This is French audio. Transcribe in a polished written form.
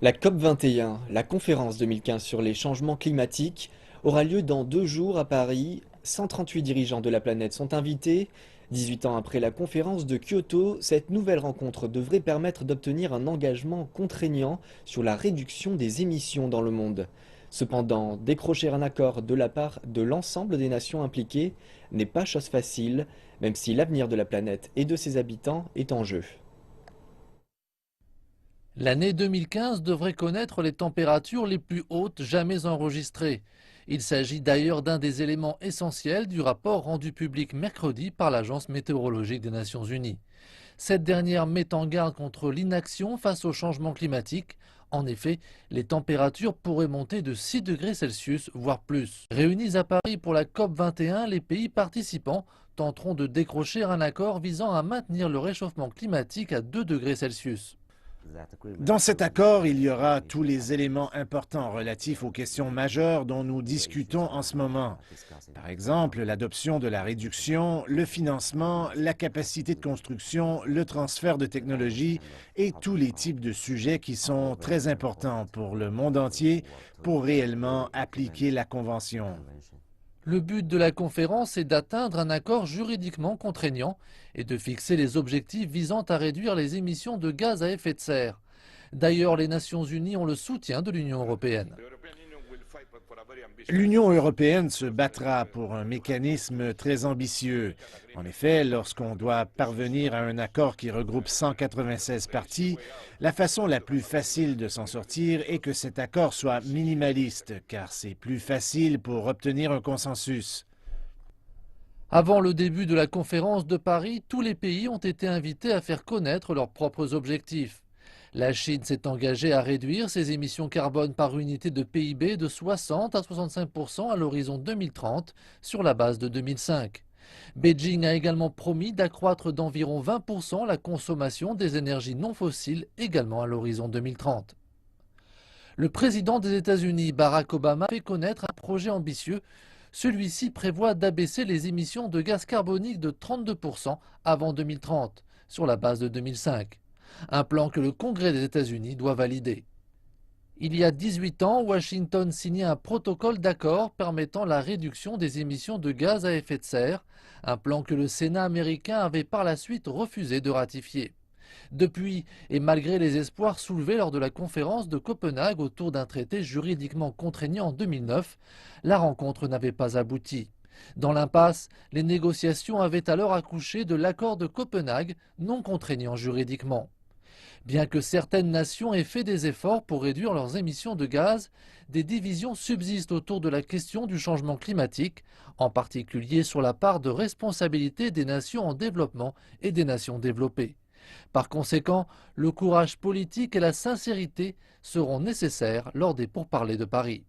La COP21, la conférence 2015 sur les changements climatiques, aura lieu dans 2 jours à Paris. 138 dirigeants de la planète sont invités. 18 ans après la conférence de Kyoto, cette nouvelle rencontre devrait permettre d'obtenir un engagement contraignant sur la réduction des émissions dans le monde. Cependant, décrocher un accord de la part de l'ensemble des nations impliquées n'est pas chose facile, même si l'avenir de la planète et de ses habitants est en jeu. L'année 2015 devrait connaître les températures les plus hautes jamais enregistrées. Il s'agit d'ailleurs d'un des éléments essentiels du rapport rendu public mercredi par l'Agence météorologique des Nations Unies. Cette dernière met en garde contre l'inaction face au changement climatique. En effet, les températures pourraient monter de 6 degrés Celsius, voire plus. Réunis à Paris pour la COP 21, les pays participants tenteront de décrocher un accord visant à maintenir le réchauffement climatique à 2 degrés Celsius. Dans cet accord, il y aura tous les éléments importants relatifs aux questions majeures dont nous discutons en ce moment. Par exemple, l'adoption de la réduction, le financement, la capacité de construction, le transfert de technologies et tous les types de sujets qui sont très importants pour le monde entier pour réellement appliquer la Convention. Le but de la conférence est d'atteindre un accord juridiquement contraignant et de fixer les objectifs visant à réduire les émissions de gaz à effet de serre. D'ailleurs, les Nations Unies ont le soutien de l'Union européenne. L'Union européenne se battra pour un mécanisme très ambitieux. En effet, lorsqu'on doit parvenir à un accord qui regroupe 196 parties, la façon la plus facile de s'en sortir est que cet accord soit minimaliste, car c'est plus facile pour obtenir un consensus. Avant le début de la conférence de Paris, tous les pays ont été invités à faire connaître leurs propres objectifs. La Chine s'est engagée à réduire ses émissions carbone par unité de PIB de 60 à 65% à l'horizon 2030 sur la base de 2005. Beijing a également promis d'accroître d'environ 20% la consommation des énergies non fossiles également à l'horizon 2030. Le président des États-Unis, Barack Obama, fait connaître un projet ambitieux. Celui-ci prévoit d'abaisser les émissions de gaz carbonique de 32% avant 2030 sur la base de 2005. Un plan que le Congrès des États-Unis doit valider. Il y a 18 ans, Washington signait un protocole d'accord permettant la réduction des émissions de gaz à effet de serre, un plan que le Sénat américain avait par la suite refusé de ratifier. Depuis, et malgré les espoirs soulevés lors de la conférence de Copenhague autour d'un traité juridiquement contraignant en 2009, la rencontre n'avait pas abouti. Dans l'impasse, les négociations avaient alors accouché de l'accord de Copenhague non contraignant juridiquement. Bien que certaines nations aient fait des efforts pour réduire leurs émissions de gaz, des divisions subsistent autour de la question du changement climatique, en particulier sur la part de responsabilité des nations en développement et des nations développées. Par conséquent, le courage politique et la sincérité seront nécessaires lors des pourparlers de Paris.